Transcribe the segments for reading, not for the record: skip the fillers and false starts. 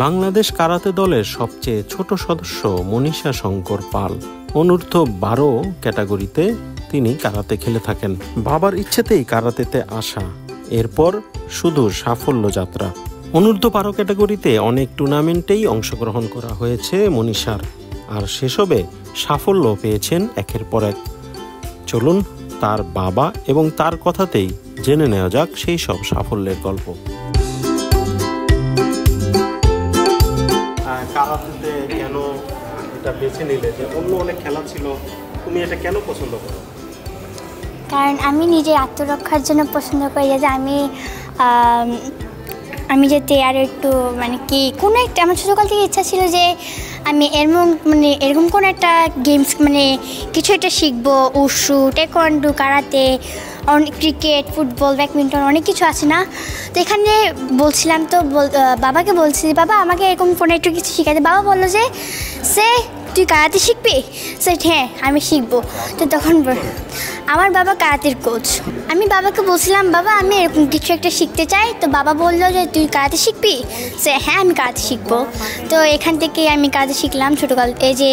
Bangladesh karate দলের সবচেয়ে ছোট সদস্য মনীষা শঙ্কর পাল। অনূর্ধ্ব 12 ক্যাটাগরিতে তিনি কারাতে খেলে থাকেন। বাবার ইচ্ছেতেই কারাতেতে আসা, এরপর শুধু সাফল্য যাত্রা। অনূর্ধ্ব 12 ক্যাটাগরিতে অনেক টুর্নামেন্টেই অংশগ্রহণ করা হয়েছে মনীষার, আর সেসবে সাফল্য পেয়েছেন একের পর এক। চলুন তার বাবা এবং তার কথাতেই জেনে নেওয়া যাক সেই সব সাফল্যের গল্প। কারাতেতে কেন এটা বেছে নিলে, যে অন্য অনেক খেলা ছিল, তুমি এটা কেন পছন্দ করো? কারণ আমি নিজের আত্মরক্ষার জন্য পছন্দ করি, যে আমি যাতে আর একটু কোনো একটা, আমার ছোটোকাল থেকে ইচ্ছা ছিল যে আমি এরকম কোনো একটা গেমস কিছু একটা শিখবো। Wushu, taekwondo, karate, cricket, football, badminton, অনেক কিছু আছে না। তো এখানে বলছিলাম, তো বাবাকে বলছি, বাবা আমাকে এরকম কোনো একটু কিছু শেখাতে। বাবা বললো যে তুই কারাতে শিখবি? হ্যাঁ আমি শিখবো। তো তখন আমার বাবা কারাতের কোচ। আমি বাবাকে বলছিলাম, বাবা আমি এরকম কিছু একটা শিখতে চাই। তো বাবা বললো যে তুই কারাতে শিখবি? হ্যাঁ আমি কারাতে শিখবো। তো এখান থেকে আমি কারাতে শিখলাম ছোটোকাল, এই যে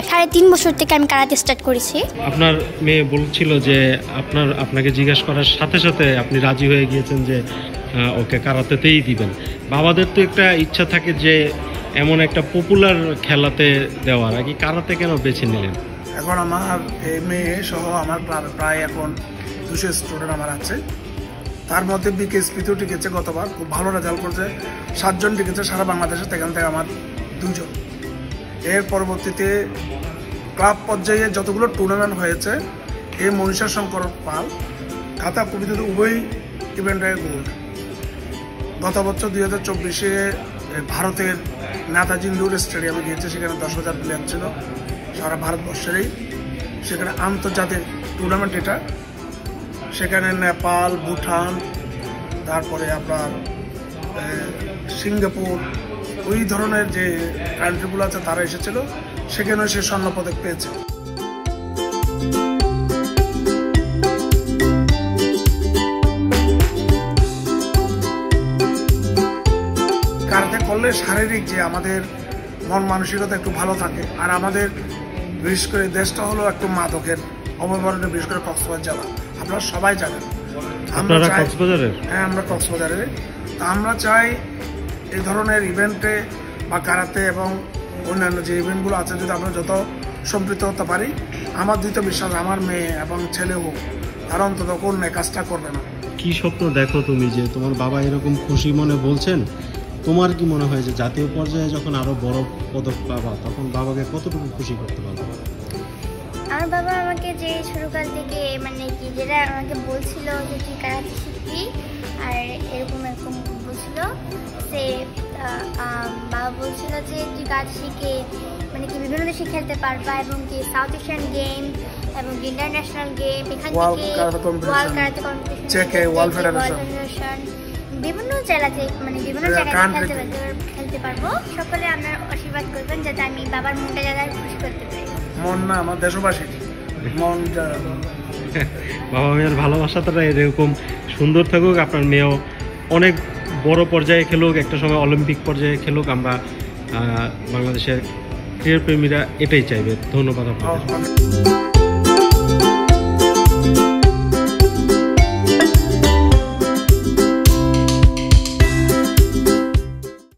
3.5 বছর থেকে আমি কারাতে স্টার্ট করেছি। আপনার মেয়ে বলছিল যে আপনাকে জিজ্ঞাসা করার সাথে সাথে আপনি রাজি হয়ে গিয়েছেন যে ওকে কারাতেতেই দিবেন। বাবাদের তো একটা ইচ্ছা থাকে যে এমন একটা পপুলার খেলাতে দেওয়ার, আগে কারাতে কেন বেছে নিলেন? এখন আমার মেয়ে সহ আমার প্রায় এখন 200 স্টুডেন্ট আমার আছে। তার মধ্যে বিকেএসপিতেও টিকেছে, গতবার খুব ভালো রেজাল্ট করছে, 7 জন টিকেছে সারা বাংলাদেশে, সেখান থেকে আমার 2 জন। এর পরবর্তীতে ক্লাব পর্যায়ে যতগুলো টুর্নামেন্ট হয়েছে, এই মনীষা শঙ্কর পাল কাতা কবিতাতে উভয় ইভেন্টে গোল্ড। গত বছর 2024-এ ভারতের নেতাজি ইন্ডোর স্টেডিয়ামে গিয়েছে, সেখানে 10,000 প্লেয়ার ছিল সারা ভারতবর্ষেরই। সেখানে আন্তর্জাতিক টুর্নামেন্ট এটা, সেখানে নেপাল, ভুটান, তারপরে আপনার সিঙ্গাপুর, ওই ধরনের যে কান্ট্রিগুলো আছে তারা এসেছিল, সেখানে সে স্বর্ণপদক পেয়েছে। কারাতে করলে শারীরিক যে আমাদের মন মানসিকতা একটু ভালো থাকে। আর আমাদের বিশেষ করে দেশটা হলো একটু মাদকের অবমাননে, বিশেষ করে কক্সবাজার জেলা, আপনারা সবাই জানেন। হ্যাঁ আমরা কক্সবাজারে। তা আমরা চাই এই ধরনের ইভেন্টে বা কারাতে এবং অন্যান্য যে ইভেন্টগুলো আছে, যদি আমরা যত সম্পৃক্ত হতে পারি, আমার দৃঢ় বিশ্বাস আমার মেয়ে এবং ছেলে হোক, তারা অন্তত কোন কাজটা করবে না। কি স্বপ্ন দেখো তুমি, যে তোমার বাবা এরকম খুশি মনে বলছেন? তোমার কি মনে হয় যে জাতীয় পর্যায়ে যখন আরো বড় পদক পাবা, তখন বাবাকে কতটুকু খুশি করতে পারবে? আমার বাবা আমাকে যে ছোটকাল থেকে যেটা আমাকে বলছিল যে তুই কারাতে শিখবি, আর এরকম বলছিল, সে বাবা বলছিল যে তুই কারাতে শিখে বিভিন্ন দেশে খেলতে পারবা, এবং কি সাউথ এশিয়ান গেম এবং ইন্টারন্যাশনাল গেম, এখান থেকে ওয়ার্ল্ড কারাতে কম্পিটিশন, বিভিন্ন জেলাতে বিভিন্ন জায়গায় খেলতে পারবো। সকলে আপনার আশীর্বাদ করবেন যাতে আমি বাবার মনটা যাতে খুশি করতে পারি। মন না, আমার দেশবাসী মন। বাবা মেয়ের ভালোবাসাটা এরকম সুন্দর থাকুক, আপনার মেয়েও অনেক বড় পর্যায়ে খেলুক, একটা সময় অলিম্পিক পর্যায়ে খেলুক। আমরা বাংলাদেশের ক্রীড়াপ্রেমীরা এটাই চাইবে। ধন্যবাদ আপনাদের।